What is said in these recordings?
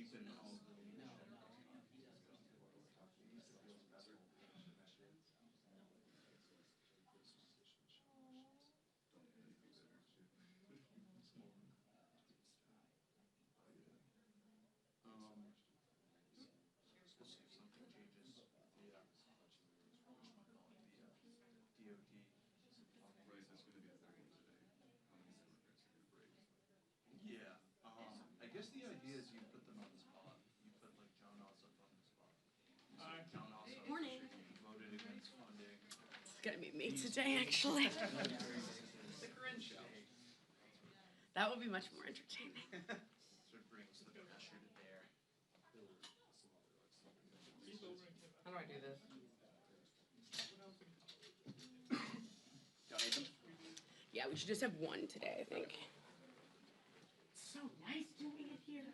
can all. We'll see if something changes. Yeah. DOD. Right, that's going to be the third one today. How many Democrats are going to break? Yeah. I guess the idea is you put them on the spot. You put like John Ossoff on the spot. John Ossoff Morning. voted against funding. It's gonna be me today, actually. The Corinne show. That will be much more entertaining. Sort of brings the pressure to bear. How do I do this? Yeah, we should just have one today, I think. It's so nice doing it here.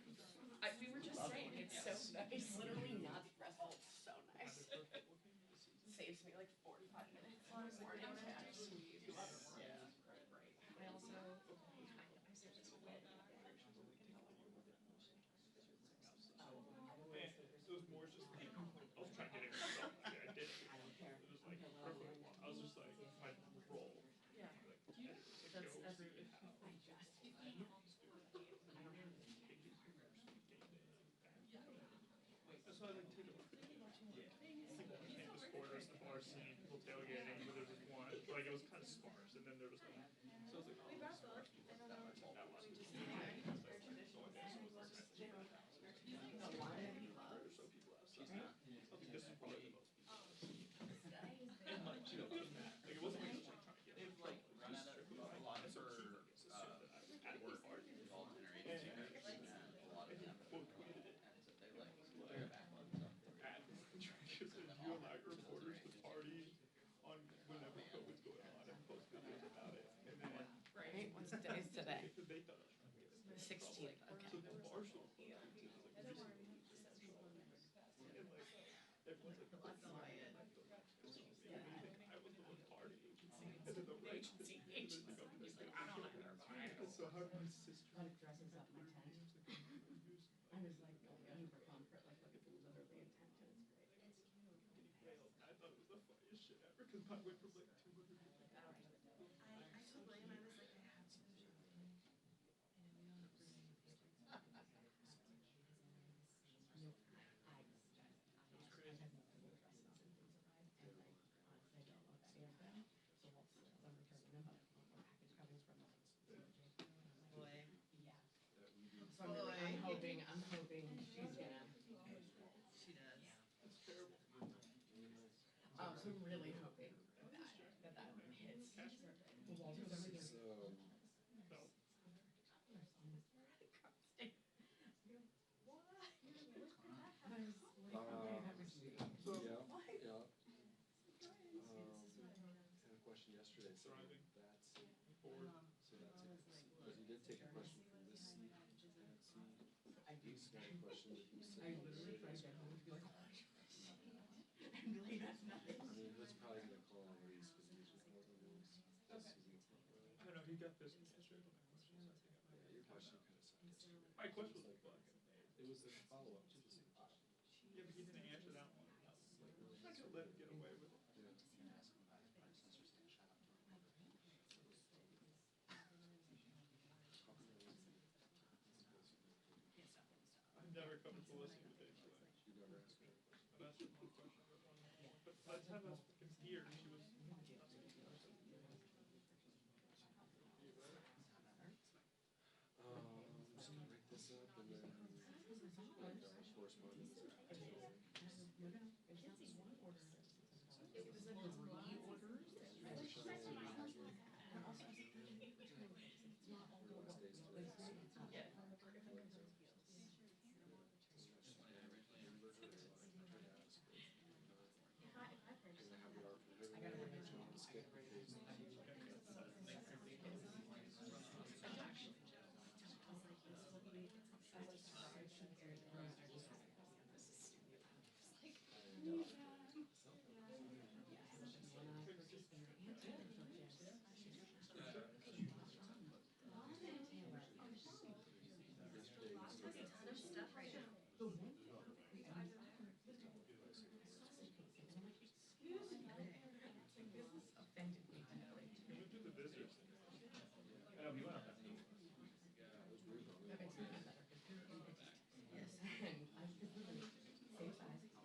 We were just saying, it's so nice. It's literally not stressful. It's so nice. Saves me like 45 minutes in the morning to actually do other work. Yeah. I also, It was more just like, I was trying to get it myself. I did it. I don't care. It was like perfect. I was just like, my role. Yeah. That's every issue. I just can't. That's why I like take it. People on campus quarters, the bar scene, people tailgating, but there was one. Like it was kind of sparse, and then there was like, so I was like, oh, this is sparse. That one. So people outside. I think this is probably the most people. And like, you know, like it wasn't like trying to get They've like run out of a lot of her at work involved in her agency and a lot of them tweeted it. and so they like their backlogs up. Because you and I reporters would party on whenever COVID's going on and post videos about it. And then Right? What's today's today? they thought I was trying to get it. 16th. Okay. So the Marshall and like everyone's like, I was the one partying. And then the right so how my sister Dresses up my tent. I was like going for comfort, like literally a tent, and it's great. I thought it was the funniest shit ever because mine went from like 200 to like, I told William, I was like, I have to. So I'm hoping she's gonna. She does. it's terrible. So I'm really hoping that hits. The Walters over there. No. Had a question yesterday. Thriving. That's Bored. so that's it. Because you did take a question from this seat and that seat. I do. He's got a question that he said. I literally tried to get home to be like, oh, and really that's nothing. I mean, that's probably gonna call on Reese because he's just more than Reese. I don't know, he got this yesterday with my questions. I think I might. Yeah, your question kind of sucked yesterday. My question was like, fucking It was a follow-up to the same question. yeah, but he didn't answer that one. I was like, I'm not gonna let him get away with it. Yeah. I've never come to listen to Dave Slang. You never asked her a question. I've asked her one question, but by the time I was fucking here, she was. I'm just gonna break this up and then correspondence. It was like reorders. There's a ton of stuff right now. He went through the visitors center. I know, he went up that meeting.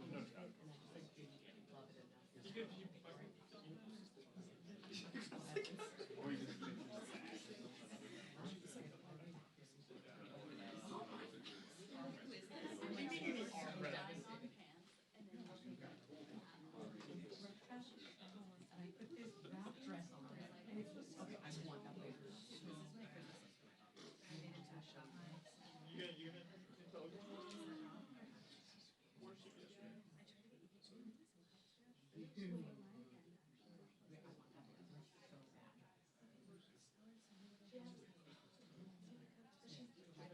No traffic. You could, you fucking. Or you just. You gonna intelligence? Worship yesterday. It's like green and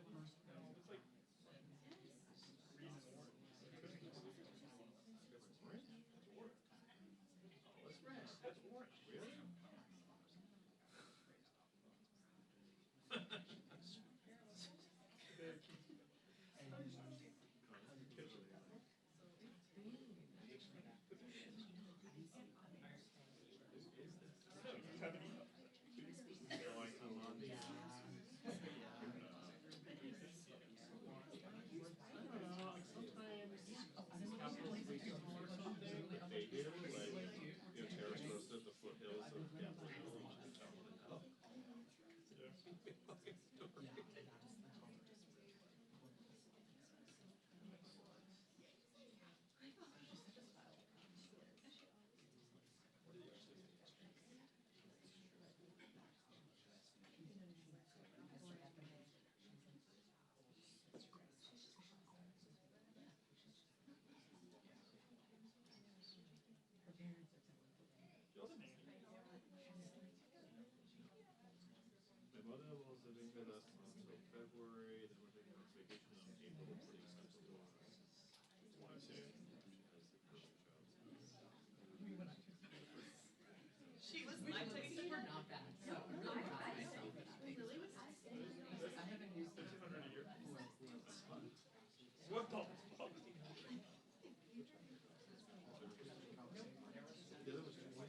orange. Orange? Oh, it's red. That's orange. Really? They do, like, terrace roast at the foothills of Capitol Hill. My mother was living with us until February, then we're taking our vacation in April, pretty expensive to us. One, two. She was my taste for not bad. So really was. $1,500 a year. What the fuck? The other was 20.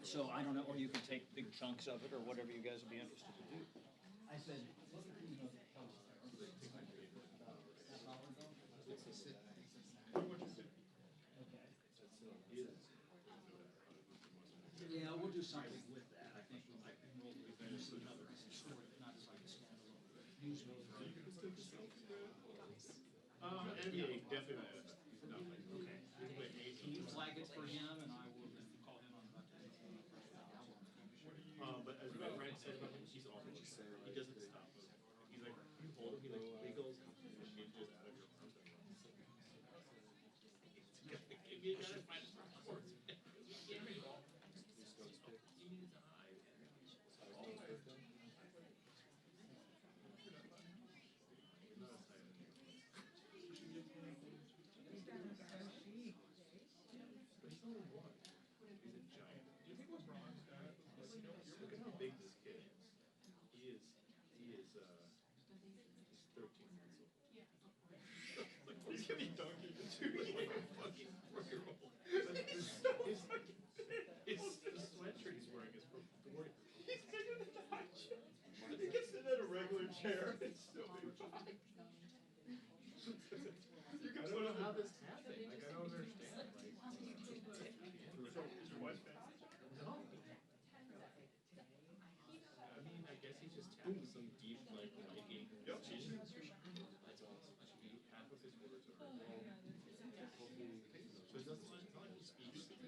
So I don't know, or you can take big chunks of it, or whatever you guys would be interested to do. I said, yeah, we'll do something with that. I think we'll use another story, not as like a standalone newspaper. NBA, definitely. Okay. Can you flag it for him, and I will call him on the. But as my friend said about him, he's awful. He doesn't stop moving. He's like, you hold him, he like wiggles inches out of your arms and runs. You gotta find his course. Look at how big this kid is. He is 13 months old. He's gonna be donkey too. Like a fucking 4-year-old. His sweatshirt he's wearing is from 40. He's bigger than the high chair. He can sit in a regular chair. It's still big. You can I put don't know him how in. this happened. Like, I don't understand. Like, Is your wife fancy? no. I mean, I guess he's just tapping some deep, like, Viking chin. That's awesome. Half of his words are well. So it doesn't, it's not like he speaks. I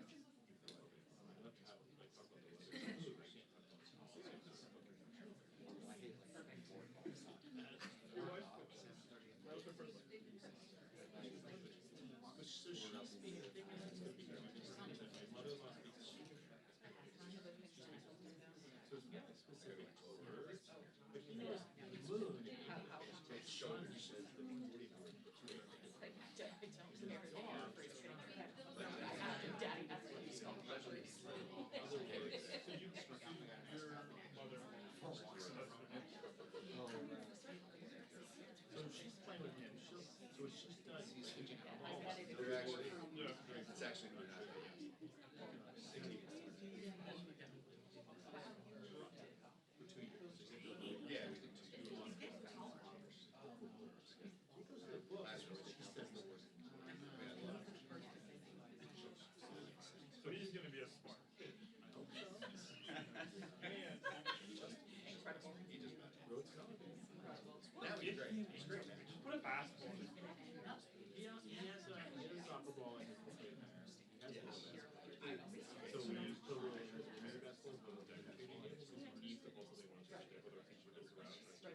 love to have, like, talk about the weather. Your wife? That was her first one. So she speaks my mother-in-law speaks so it's not specific to her, but he knows the moon that shoulder says the 40 word. Daddy, that's what he's called. Other words. So your mother. So it's just switching out all They're actually, it's actually not happening. for 2 years. Yeah, we did 2 years. Last year, She says no words. So he's gonna be a smart kid. Now he's great. He's great. Just put a basketball in his mouth. He has a soccer ball in his plate. He has a so we use total maybe basketball, but the he eats the balls they want to whether a teacher goes around or so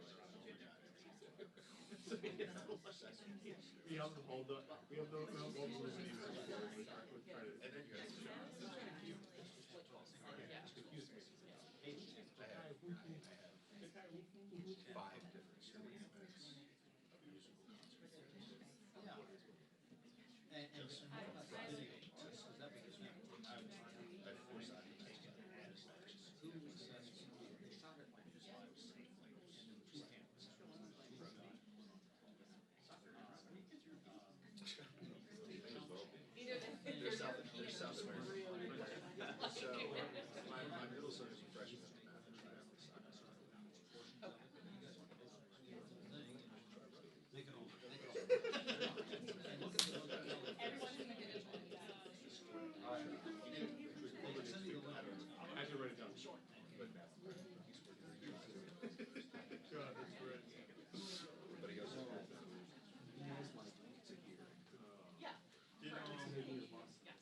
we have to hold the we have the with credit. And then you guys five different streaming events. And so what about the video? Is that because I was I forced out the next one. who assessed they shot it like this live safely and then two cameras. They're South American. So my middle son is a freshman in math. They can all. And look at the Everyone's in the digital. they can send you the link. I have to write it down. God, that's great. But he goes to Yeah. You know, Yes.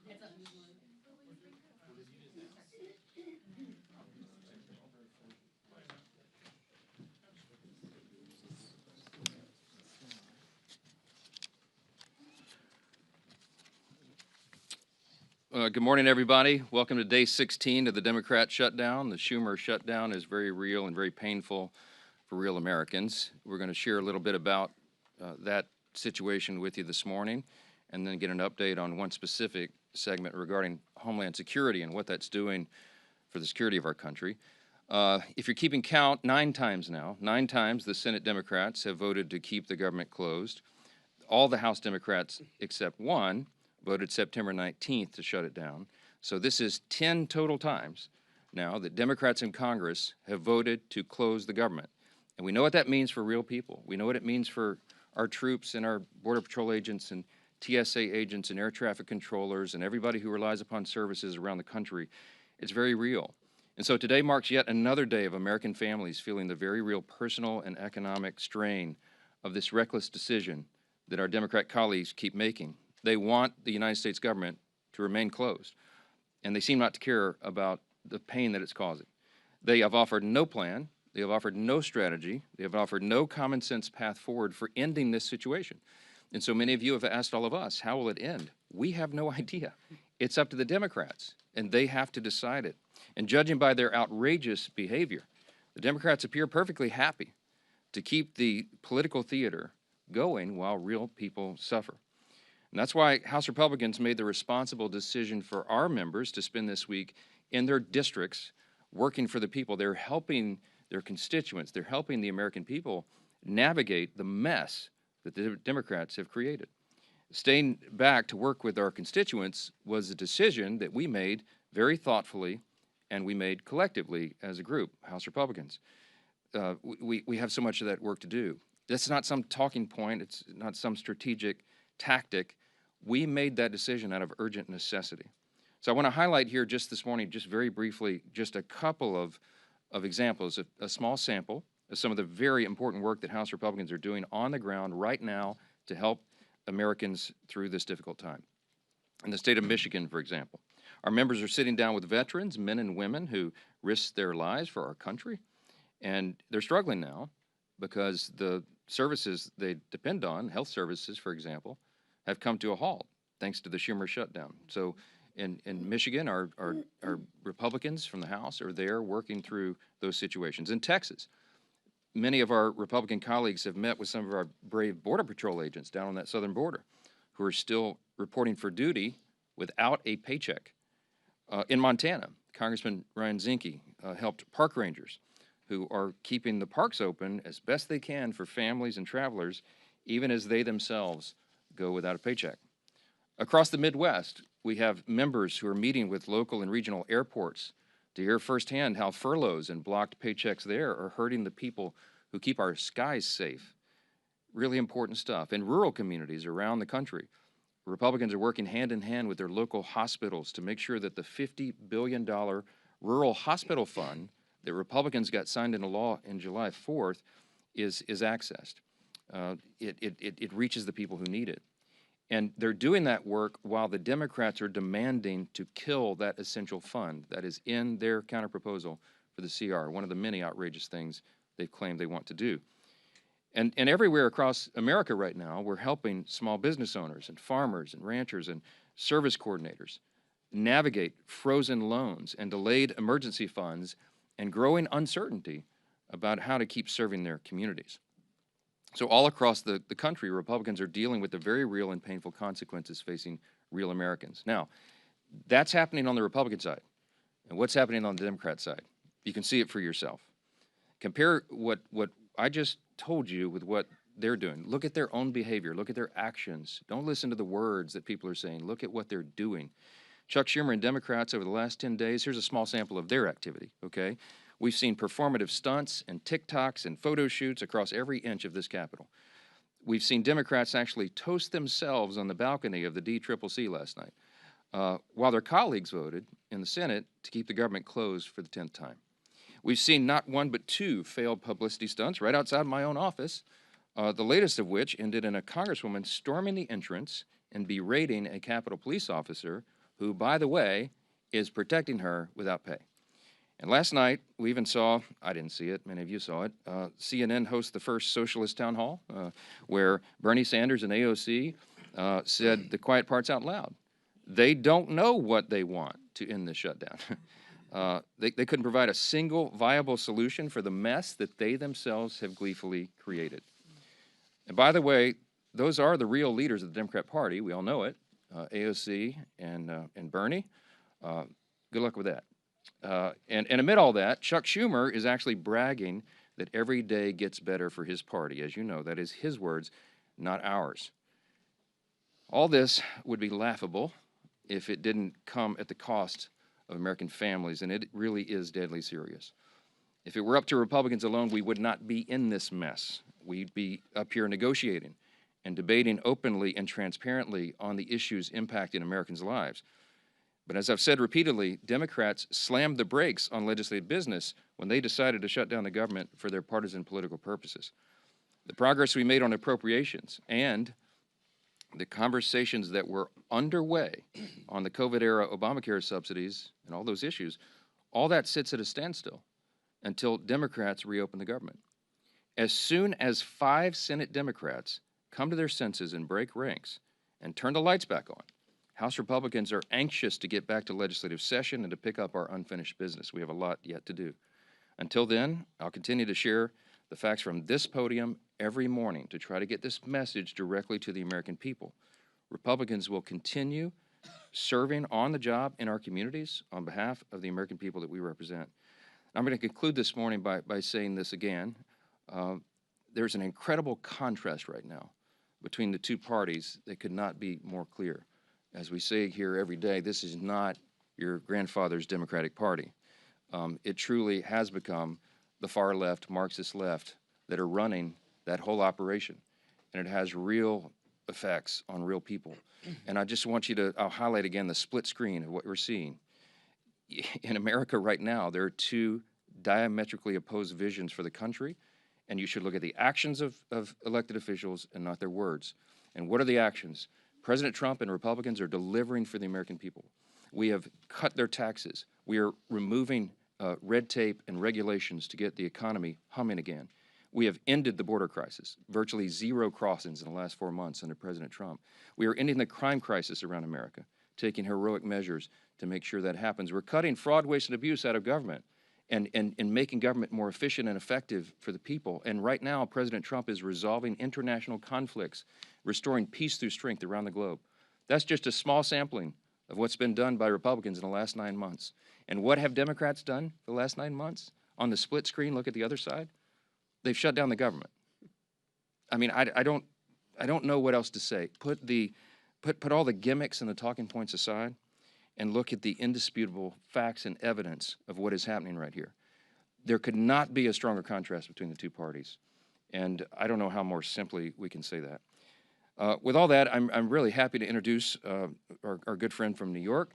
It's a. Good morning, everybody. Welcome to day 16 of the Democrat shutdown. The Schumer shutdown is very real and very painful for real Americans. We're going to share a little bit about that situation with you this morning and then get an update on one specific segment regarding Homeland Security and what that's doing for the security of our country. If you're keeping count, 9 times the Senate Democrats have voted to keep the government closed. All the House Democrats except one voted September 19th to shut it down. So this is 10 total times now that Democrats in Congress have voted to close the government. And we know what that means for real people. We know what it means for our troops and our Border Patrol agents and TSA agents and air traffic controllers and everybody who relies upon services around the country. It's very real. And so today marks yet another day of American families feeling the very real personal and economic strain of this reckless decision that our Democrat colleagues keep making. They want the United States government to remain closed, and they seem not to care about the pain that it's causing. They have offered no plan. They have offered no strategy. They have offered no common sense path forward for ending this situation. And so many of you have asked all of us, how will it end? We have no idea. It's up to the Democrats, and they have to decide it. And judging by their outrageous behavior, the Democrats appear perfectly happy to keep the political theater going while real people suffer. And that's why House Republicans made the responsible decision for our members to spend this week in their districts working for the people. They're helping their constituents. They're helping the American people navigate the mess that the Democrats have created. Staying back to work with our constituents was a decision that we made very thoughtfully and we made collectively as a group, House Republicans. We have so much of that work to do. That's not some talking point. It's not some strategic tactic. We made that decision out of urgent necessity. So I want to highlight here just this morning, just very briefly, just a couple of examples, a small sample of some of the very important work that House Republicans are doing on the ground right now to help Americans through this difficult time. In the state of Michigan, for example, our members are sitting down with veterans, men and women who risked their lives for our country, and they're struggling now because the services they depend on, health services, for example, have come to a halt thanks to the Schumer shutdown. So in Michigan, our Republicans from the House are there working through those situations. In Texas, many of our Republican colleagues have met with some of our brave Border Patrol agents down on that southern border who are still reporting for duty without a paycheck. In Montana, Congressman Ryan Zinke helped park rangers who are keeping the parks open as best they can for families and travelers, even as they themselves go without a paycheck. Across the Midwest, we have members who are meeting with local and regional airports to hear firsthand how furloughs and blocked paychecks there are hurting the people who keep our skies safe. Really important stuff. In rural communities around the country, Republicans are working hand in hand with their local hospitals to make sure that the $50 billion rural hospital fund that Republicans got signed into law in July 4th is accessed. It reaches the people who need it. And they're doing that work while the Democrats are demanding to kill that essential fund that is in their counterproposal for the CR, one of the many outrageous things they've claimed they want to do. And everywhere across America right now, we're helping small business owners and farmers and ranchers and service coordinators navigate frozen loans and delayed emergency funds and growing uncertainty about how to keep serving their communities. So all across the country, Republicans are dealing with the very real and painful consequences facing real Americans. Now, that's happening on the Republican side. And what's happening on the Democrat side? You can see it for yourself. Compare what I just told you with what they're doing. Look at their own behavior. Look at their actions. Don't listen to the words that people are saying. Look at what they're doing. Chuck Schumer and Democrats over the last 10 days, here's a small sample of their activity, okay? We've seen performative stunts and TikToks and photo shoots across every inch of this Capitol. We've seen Democrats actually toast themselves on the balcony of the DCCC last night, while their colleagues voted in the Senate to keep the government closed for the 10th time. We've seen not one but two failed publicity stunts right outside my own office, the latest of which ended in a congresswoman storming the entrance and berating a Capitol police officer who, by the way, is protecting her without pay. And last night, we even saw, I didn't see it, many of you saw it, CNN host the first socialist town hall where Bernie Sanders and AOC said the quiet parts out loud. They don't know what they want to end this shutdown. They couldn't provide a single viable solution for the mess that they themselves have gleefully created. And by the way, those are the real leaders of the Democrat Party. We all know it, AOC and Bernie. Good luck with that. And amid all that, Chuck Schumer is actually bragging that every day gets better for his party. As you know, that is his words, not ours. All this would be laughable if it didn't come at the cost of American families, and it really is deadly serious. If it were up to Republicans alone, we would not be in this mess. We'd be up here negotiating and debating openly and transparently on the issues impacting Americans' lives. But as I've said repeatedly, Democrats slammed the brakes on legislative business when they decided to shut down the government for their partisan political purposes. The progress we made on appropriations and the conversations that were underway on the COVID-era Obamacare subsidies and all those issues, all that sits at a standstill until Democrats reopen the government. As soon as 5 Senate Democrats come to their senses and break ranks and turn the lights back on, House Republicans are anxious to get back to legislative session and to pick up our unfinished business. We have a lot yet to do. Until then, I'll continue to share the facts from this podium every morning to try to get this message directly to the American people. Republicans will continue serving on the job in our communities on behalf of the American people that we represent. I'm going to conclude this morning by saying this again. There's an incredible contrast right now between the two parties that could not be more clear. As we say here every day, this is not your grandfather's Democratic Party. It truly has become the far left, Marxist left, that are running that whole operation. And it has real effects on real people. And I just want you to, I'll highlight again the split screen of what we're seeing. In America right now, there are two diametrically opposed visions for the country, and you should look at the actions of elected officials and not their words. And what are the actions? President Trump and Republicans are delivering for the American people. We have cut their taxes. We are removing red tape and regulations to get the economy humming again. We have ended the border crisis, virtually zero crossings in the last 4 months under President Trump. We are ending the crime crisis around America, taking heroic measures to make sure that happens. We're cutting fraud, waste, and abuse out of government and making government more efficient and effective for the people. And right now, President Trump is resolving international conflicts, restoring peace through strength around the globe. That's just a small sampling of what's been done by Republicans in the last 9 months. And what have Democrats done for the last 9 months? On the split screen, look at the other side. They've shut down the government. I mean, I don't know what else to say. Put all the gimmicks and the talking points aside and look at the indisputable facts and evidence of what is happening right here. There could not be a stronger contrast between the two parties. And I don't know how more simply we can say that. With all that, I'm really happy to introduce our good friend from New York.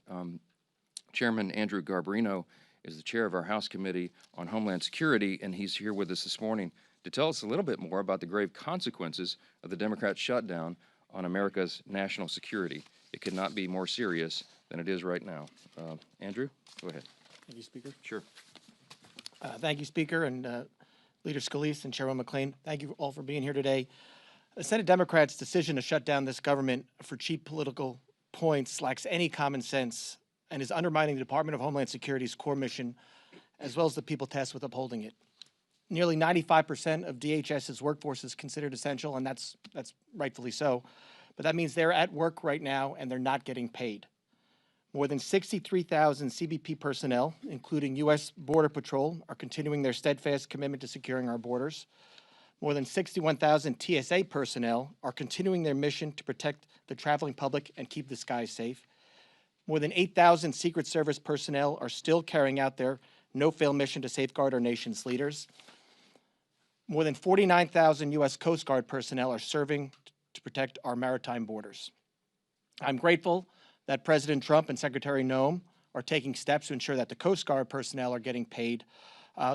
Chairman Andrew Garbarino is the chair of our House Committee on Homeland Security, and he's here with us this morning to tell us a little bit more about the grave consequences of the Democrat shutdown on America's national security. It could not be more serious than it is right now. Andrew, go ahead. Thank you, Speaker. Sure. Thank you, Speaker, and Leader Scalise and Chairman McClain. Thank you all for being here today. The Senate Democrats' decision to shut down this government for cheap political points lacks any common sense and is undermining the Department of Homeland Security's core mission, as well as the people tasked with upholding it. Nearly 95% of DHS's workforce is considered essential, and that's rightfully so. But that means they're at work right now, and they're not getting paid. More than 63,000 CBP personnel, including U.S. Border Patrol, are continuing their steadfast commitment to securing our borders. More than 61,000 TSA personnel are continuing their mission to protect the traveling public and keep the skies safe. More than 8,000 Secret Service personnel are still carrying out their no-fail mission to safeguard our nation's leaders. More than 49,000 U.S. Coast Guard personnel are serving to protect our maritime borders. I'm grateful that President Trump and Secretary Noem are taking steps to ensure that the Coast Guard personnel are getting paid,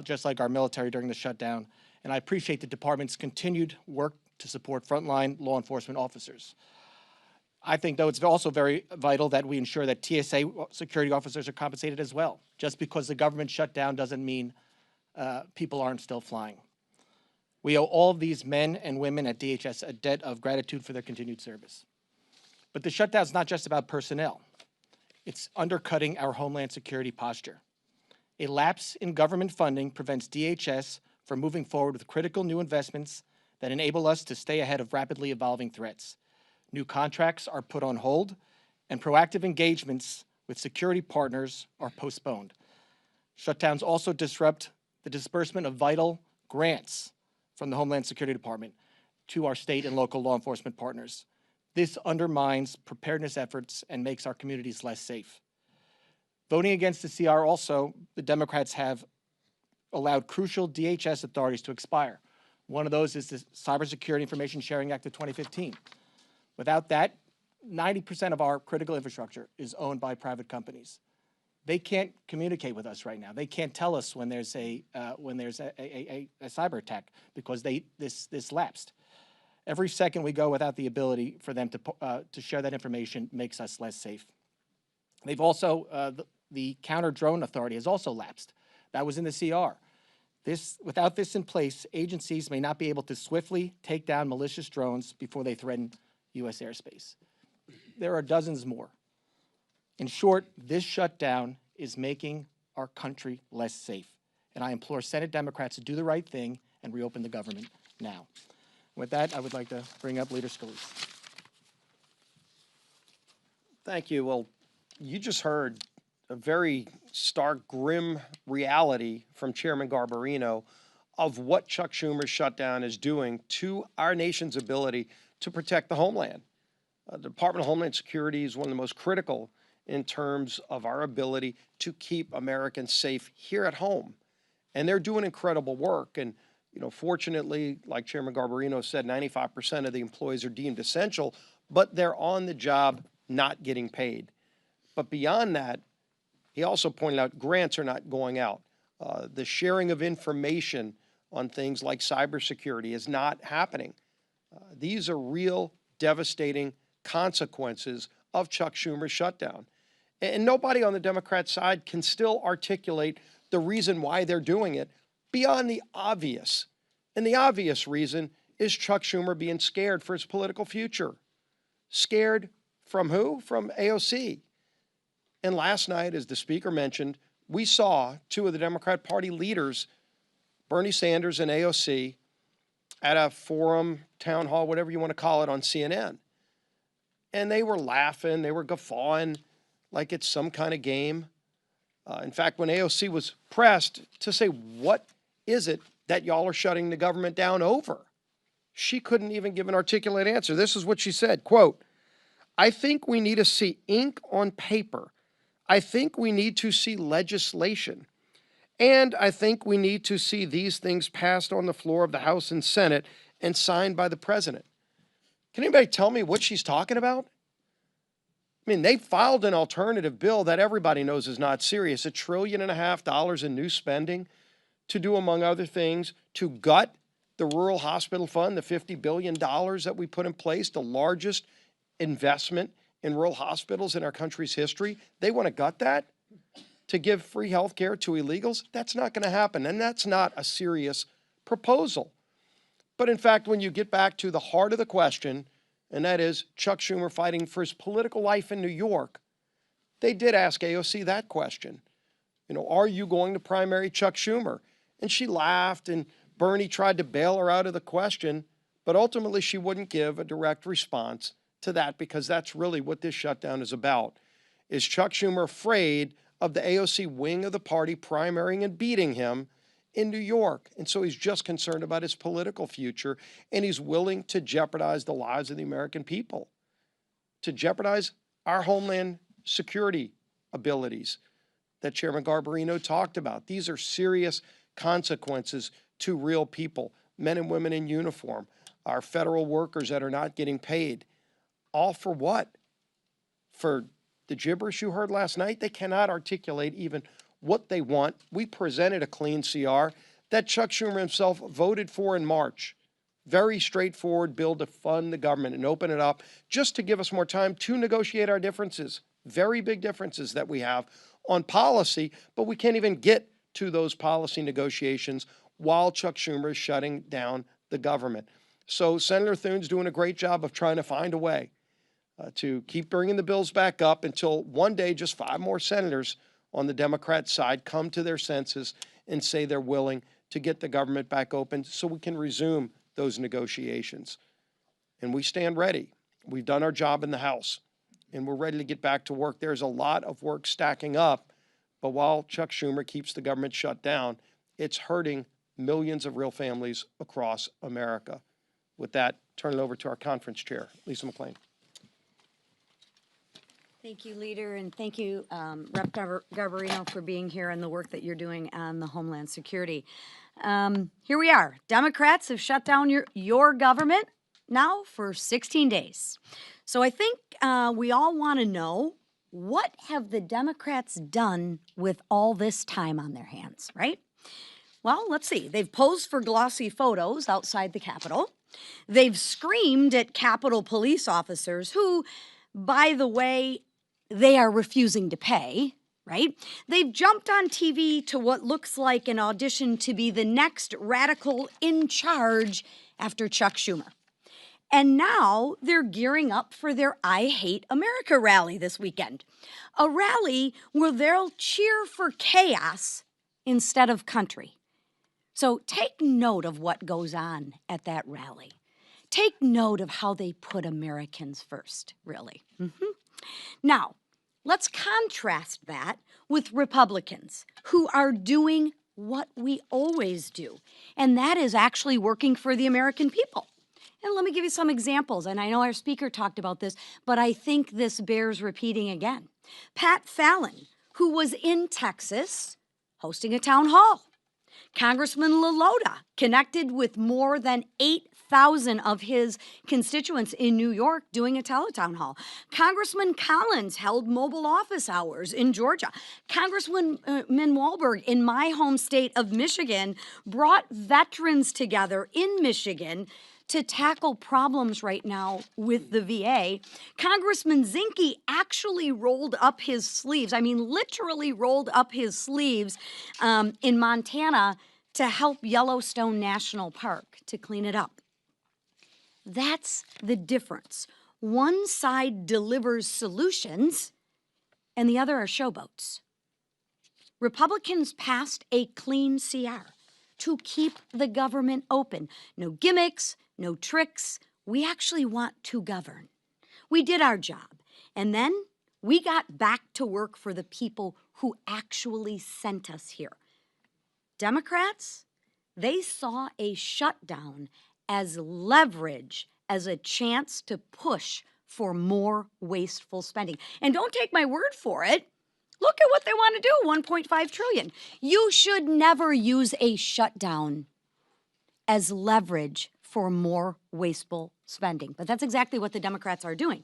just like our military during the shutdown. And I appreciate the department's continued work to support frontline law enforcement officers. I think, though, it's also very vital that we ensure that TSA security officers are compensated as well. Just because the government shut down doesn't mean people aren't still flying. We owe all of these men and women at DHS a debt of gratitude for their continued service. But the shutdown is not just about personnel. It's undercutting our Homeland Security posture. A lapse in government funding prevents DHS from moving forward with critical new investments that enable us to stay ahead of rapidly evolving threats. New contracts are put on hold, and proactive engagements with security partners are postponed. Shutdowns also disrupt the disbursement of vital grants from the Homeland Security Department to our state and local law enforcement partners. This undermines preparedness efforts and makes our communities less safe. Voting against the CR also, the Democrats have allowed crucial DHS authorities to expire. One of those is the Cybersecurity Information Sharing Act of 2015. Without that, 90% of our critical infrastructure is owned by private companies. They can't communicate with us right now. They can't tell us when there's a cyber attack because this lapsed. Every second we go without the ability for them to share that information makes us less safe. They've also the counter drone authority has also lapsed. That was in the CR. Without this in place, agencies may not be able to swiftly take down malicious drones before they threaten U.S. airspace. There are dozens more. In short, this shutdown is making our country less safe. And I implore Senate Democrats to do the right thing and reopen the government now. With that, I would like to bring up Leader Scalise. Thank you. Well, you just heard a very stark, grim reality from Chairman Garbarino of what Chuck Schumer's shutdown is doing to our nation's ability to protect the homeland. The Department of Homeland Security is one of the most critical in terms of our ability to keep Americans safe here at home. And they're doing incredible work. And, you know, fortunately, like Chairman Garbarino said, 95% of the employees are deemed essential, but they're on the job not getting paid. But beyond that, he also pointed out grants are not going out. The sharing of information on things like cybersecurity is not happening. These are real devastating consequences of Chuck Schumer's shutdown. And nobody on the Democrat side can still articulate the reason why they're doing it beyond the obvious. And the obvious reason is Chuck Schumer being scared for his political future. Scared from who? From AOC. And last night, as the speaker mentioned, we saw two of the Democrat Party leaders, Bernie Sanders and AOC, at a forum, town hall, whatever you want to call it, on CNN. And they were laughing, they were guffawing like it's some kind of game. In fact, when AOC was pressed to say, what is it that y'all are shutting the government down over? She couldn't even give an articulate answer. This is what she said, quote, I think we need to see ink on paper. I think we need to see legislation. And I think we need to see these things passed on the floor of the House and Senate and signed by the president. Can anybody tell me what she's talking about? I mean, they filed an alternative bill that everybody knows is not serious, $1.5 trillion in new spending to do, among other things, to gut the Rural Hospital Fund, the $50 billion that we put in place, the largest investment in rural hospitals in our country's history. They want to gut that to give free health care to illegals. That's not going to happen, and that's not a serious proposal. But in fact, when you get back to the heart of the question, and that is Chuck Schumer fighting for his political life in New York, they did ask AOC that question. You know, are you going to primary Chuck Schumer? And she laughed, and Bernie tried to bail her out of the question, but ultimately she wouldn't give a direct response to that, because that's really what this shutdown is about. Is Chuck Schumer afraid of the AOC wing of the party primarying and beating him in New York? And so he's just concerned about his political future, and he's willing to jeopardize the lives of the American people, to jeopardize our Homeland security abilities that Chairman Garbarino talked about. These are serious consequences to real people, men and women in uniform, our federal workers that are not getting paid. All for what? For the gibberish you heard last night? They cannot articulate even what they want. We presented a clean CR that Chuck Schumer himself voted for in March. Very straightforward bill to fund the government and open it up just to give us more time to negotiate our differences. Very big differences that we have on policy, but we can't even get to those policy negotiations while Chuck Schumer is shutting down the government. So Senator Thune's doing a great job of trying to find a way to keep bringing the bills back up until one day just 5 more senators on the Democrat side come to their senses and say they're willing to get the government back open so we can resume those negotiations. And we stand ready. We've done our job in the House, and we're ready to get back to work. There's a lot of work stacking up, but while Chuck Schumer keeps the government shut down, it's hurting millions of real families across America. With that, turn it over to our conference chair, Lisa McClain. Thank you, Leader, and thank you, Rep. Garbarino, for being here and the work that you're doing on the Homeland Security. Here we are. Democrats have shut down your government now for 16 days. So I think we all want to know, what have the Democrats done with all this time on their hands, right? Well, let's see. They've posed for glossy photos outside the Capitol. They've screamed at Capitol police officers who, by the way, they are refusing to pay, right? They've jumped on TV to what looks like an audition to be the next radical in charge after Chuck Schumer. And now they're gearing up for their I Hate America rally this weekend. A rally where they'll cheer for chaos instead of country. So take note of what goes on at that rally. Take note of how they put Americans first, really. Now, let's contrast that with Republicans who are doing what we always do, and that is actually working for the American people. And let me give you some examples, and I know our speaker talked about this, but I think this bears repeating again. Pat Fallon, who was in Texas hosting a town hall. Congressman LaLota connected with more than 8,000 of his constituents in New York doing a teletown hall. Congressman Collins held mobile office hours in Georgia. Congressman Walberg in my home state of Michigan brought veterans together in Michigan to tackle problems right now with the VA. Congressman Zinke actually rolled up his sleeves, I mean literally rolled up his sleeves in Montana to help Yellowstone National Park to clean it up. That's the difference. One side delivers solutions and the other are showboats. Republicans passed a clean CR to keep the government open. No gimmicks, no tricks. We actually want to govern. We did our job, and then we got back to work for the people who actually sent us here. Democrats, they saw a shutdown as leverage, as a chance to push for more wasteful spending. And don't take my word for it. Look at what they want to do, $1.5 trillion. You should never use a shutdown as leverage for more wasteful spending. But that's exactly what the Democrats are doing.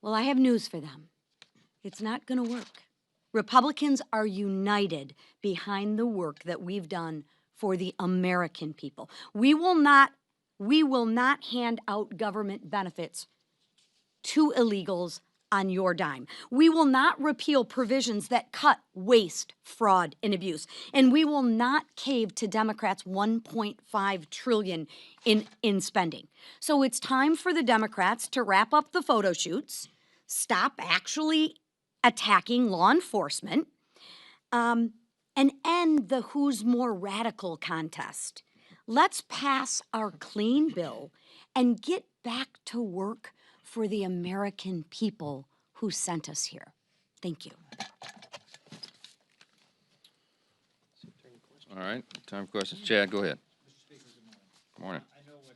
Well, I have news for them. It's not going to work. Republicans are united behind the work that we've done for the American people. We will not hand out government benefits to illegals on your dime. We will not repeal provisions that cut waste, fraud, and abuse. And we will not cave to Democrats' $1.5 trillion in spending. So it's time for the Democrats to wrap up the photo shoots, stop actually attacking law enforcement, and end the who's more radical contest. Let's pass our clean bill and get back to work for the American people who sent us here. Thank you. All right, time for questions. Chad, go ahead. Mr. Speaker, good morning. Good morning. I know what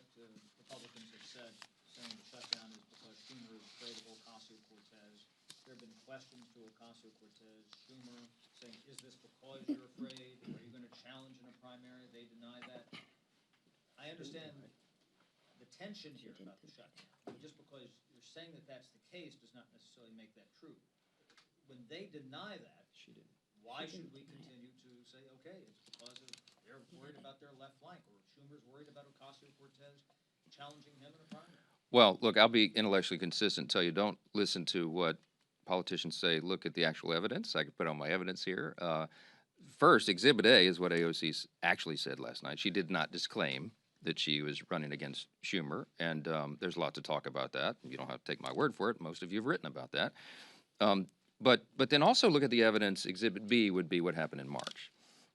Republicans have said, saying the shutdown is because Schumer is afraid of Ocasio-Cortez. There have been questions to Ocasio-Cortez. Schumer saying, is this because you're afraid? Are you going to challenge in a primary? They deny that. I understand the tension here about the shutdown. Just because you're saying that that's the case does not necessarily make that true. When they deny that, why should we continue to say, okay, it's because they're worried about their left flank, or Schumer's worried about Ocasio-Cortez challenging him in a primary? Well, look, I'll be intellectually consistent and tell you don't listen to what politicians say. Look at the actual evidence. I can put on my evidence here. First, Exhibit A is what AOC actually said last night. She did not disclaim that she was running against Schumer, and there's a lot to talk about that. You don't have to take my word for it. Most of you have written about that. But then also look at the evidence. Exhibit B would be what happened in March.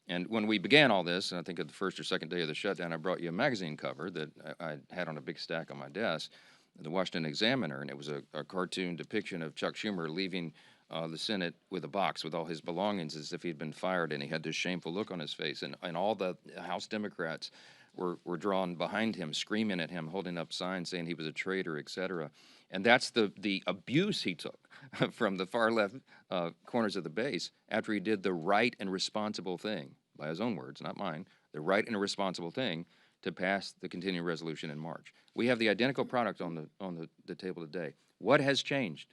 And when we began all this, and I think at the first or second day of the shutdown, I brought you a magazine cover that I had on a big stack on my desk, the Washington Examiner, and it was a cartoon depiction of Chuck Schumer leaving the Senate with a box with all his belongings as if he'd been fired, and he had this shameful look on his face. And all the House Democrats were drawn behind him, screaming at him, holding up signs saying he was a traitor, etc. And that's the abuse he took from the far left corners of the base after he did the right and responsible thing, by his own words, not mine, the right and responsible thing to pass the continuing resolution in March. We have the identical product on the table today. What has changed?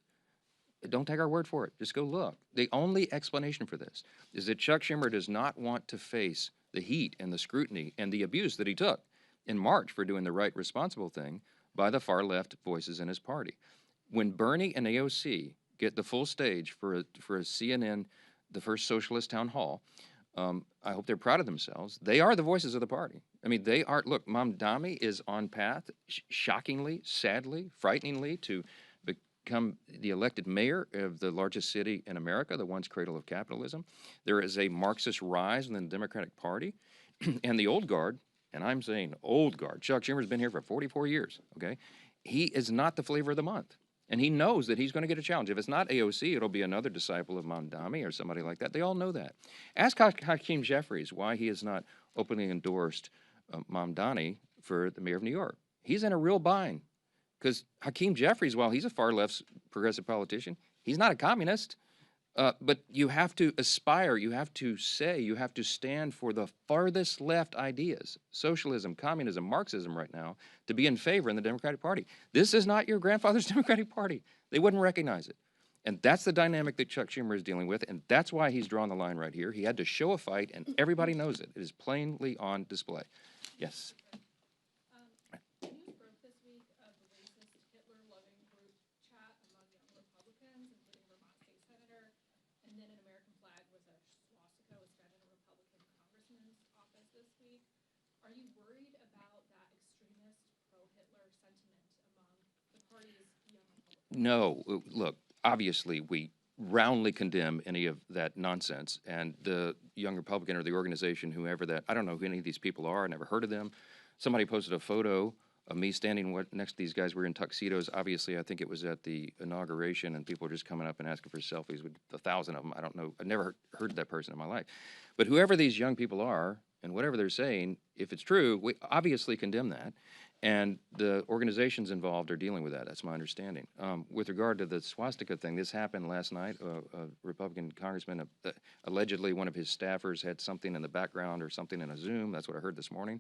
Don't take our word for it. Just go look. The only explanation for this is that Chuck Schumer does not want to face the heat and the scrutiny and the abuse that he took in March for doing the right, responsible thing by the far left voices in his party. When Bernie and AOC get the full stage for a CNN, the first socialist town hall, I hope they're proud of themselves. They are the voices of the party. I mean, they are. Look, Mamdani is on path, shockingly, sadly, frighteningly, to become the elected mayor of the largest city in America, the once cradle of capitalism. There is a Marxist rise within the Democratic Party. And the old guard, and I'm saying old guard, Chuck Schumer's been here for 44 years, okay? He is not the flavor of the month. And he knows that he's going to get a challenge. If it's not AOC, it'll be another disciple of Mamdani or somebody like that. They all know that. Ask Hakeem Jeffries why he has not openly endorsed Mamdani for the mayor of New York. He's in a real bind. Because Hakeem Jeffries, while he's a far left progressive politician, he's not a communist. But you have to aspire, you have to say, you have to stand for the farthest left ideas, socialism, communism, Marxism right now, to be in favor in the Democratic Party. This is not your grandfather's Democratic Party. They wouldn't recognize it. And that's the dynamic that Chuck Schumer is dealing with, and that's why he's drawn the line right here. He had to show a fight, and everybody knows it. It is plainly on display. Yes. News broke this week of the racist Hitler-loving group chat among young Republicans, including Vermont State Senator, and then an American flag with a swastika was found in a Republican congressman's office this you worried about that extremist pro-Hitler sentiment among the party's young Republicans? No, look, obviously, we roundly condemn any of that nonsense. And the Young Republican or the organization, whoever that, I don't know who any of these people are, I never heard of them. Somebody posted a photo of me standing next to these guys. We're in tuxedos. Obviously, I think it was at the inauguration, and people were just coming up and asking for selfies with 1,000 of them. I don't know. I've never heard of that person in my life. But whoever these young people are, and whatever they're saying, if it's true, we obviously condemn that. And the organizations involved are dealing with that. That's my understanding. With regard to the swastika thing, this happened last night. A Republican congressman, allegedly one of his staffers had something in the background or something in a Zoom. That's what I heard this morning.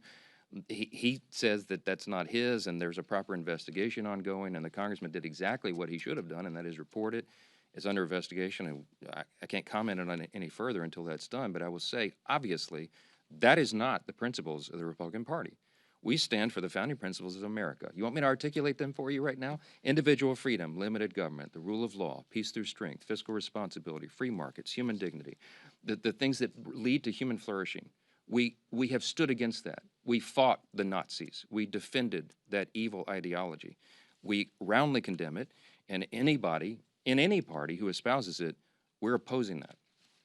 He says that that's not his, and there's a proper investigation ongoing, and the congressman did exactly what he should have done, and that is report it. It's under investigation, and I can't comment on it any further until that's done, but I will say, obviously, that is not the principles of the Republican Party. We stand for the founding principles of America. You want me to articulate them for you right now? Individual freedom, limited government, the rule of law, peace through strength, fiscal responsibility, free markets, human dignity, the things that lead to human flourishing. We have stood against that. We fought the Nazis. We defended that evil ideology. We roundly condemn it, and anybody in any party who espouses it, we're opposing that.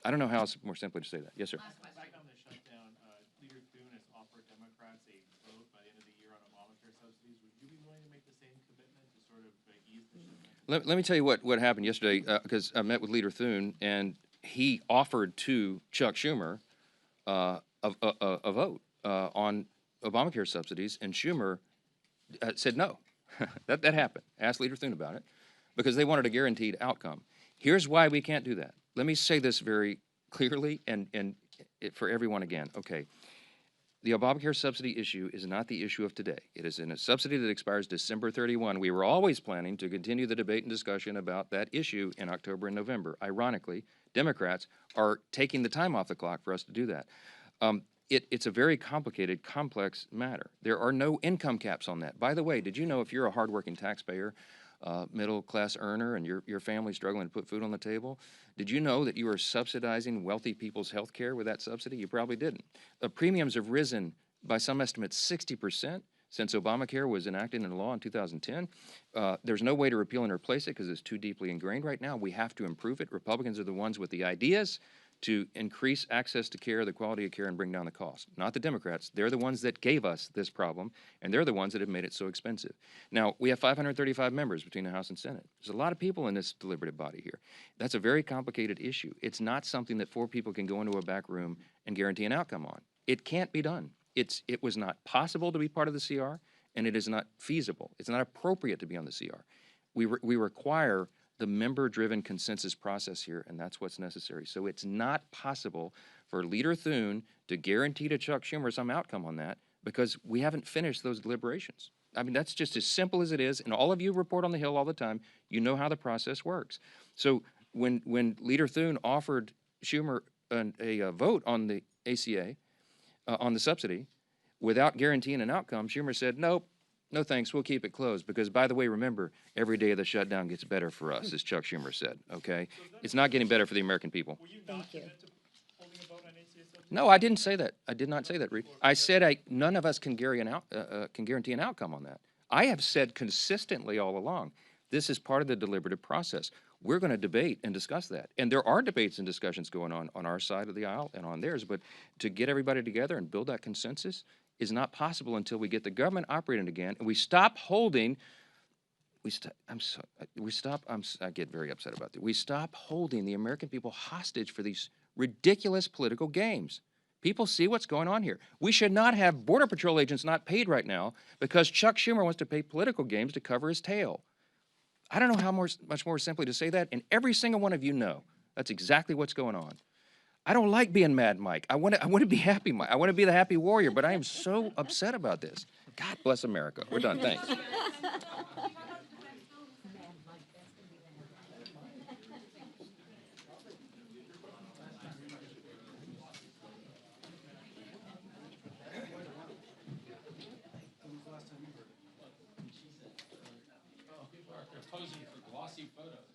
I don't know how else more simply to say that. Yes, sir. Back on the shutdown, Leader Thune has offered Democrats a vote by the end of the year on Obamacare subsidies. Would you be willing to make the same commitment to sort of ease the shutdown? Let me tell you what happened yesterday, because I met with Leader Thune, and he offered to Chuck Schumer a vote on Obamacare subsidies, and Schumer said no. that happened. Asked Leader Thune about it, because they wanted a guaranteed outcome. Here's why we can't do that. Let me say this very clearly and for everyone again. Okay, the Obamacare subsidy issue is not the issue of today. It is in a subsidy that expires December 31. We were always planning to continue the debate and discussion about that issue in October and November. Ironically, Democrats are taking the time off the clock for us to do that. It's a very complicated, complex matter. There are no income caps on that. By the way, did you know if you're a hardworking taxpayer, middle-class earner, and your family's struggling to put food on the table, did you know that you are subsidizing wealthy people's health care with that subsidy? You probably didn't. Premiums have risen by some estimates 60% since Obamacare was enacted into law in 2010. There's no way to repeal and replace it because it's too deeply ingrained right now. We have to improve it. Republicans are the ones with the ideas to increase access to care, the quality of care, and bring down the cost. Not the Democrats. They're the ones that gave us this problem, and they're the ones that have made it so expensive. Now, we have 535 members between the House and Senate. There's a lot of people in this deliberative body here. That's a very complicated issue. It's not something that 4 people can go into a back room and guarantee an outcome on. It can't be done. It was not possible to be part of the CR, and it is not feasible. It's not appropriate to be on the CR. We require the member-driven consensus process here, and that's what's necessary. So it's not possible for Leader Thune to guarantee to Chuck Schumer some outcome on that because we haven't finished those deliberations. I mean, that's just as simple as it is, and all of you report on the Hill all the time. You know how the process works. So when Leader Thune offered Schumer a vote on the ACA, on the subsidy, without guaranteeing an outcome, Schumer said, nope, no thanks, we'll keep it closed. Because, by the way, remember, every day of the shutdown gets better for us, as Chuck Schumer said, okay? It's not getting better for the American people. Will you not commit to holding a vote on ACA subsidies? No, I didn't say that. I did not say that, Reed. I said none of us can guarantee an outcome on that. I have said consistently all along, this is part of the deliberative process. We're going to debate and discuss that. And there are debates and discussions going on our side of the aisle and on theirs, but to get everybody together and build that consensus is not possible until we get the government operating again and we stop holding, I get very upset about that. We stop holding the American people hostage for these ridiculous political games. People see what's going on here. We should not have Border Patrol agents not paid right now because Chuck Schumer wants to pay political games to cover his tail. I don't know how much more simply to say that, and every single one of you know that's exactly what's going on. I don't like being Mad Mike. I want to be Happy Mike. I want to be the happy warrior, but I am so upset about this. God bless America. We're done. Thanks. Posing for glossy photos.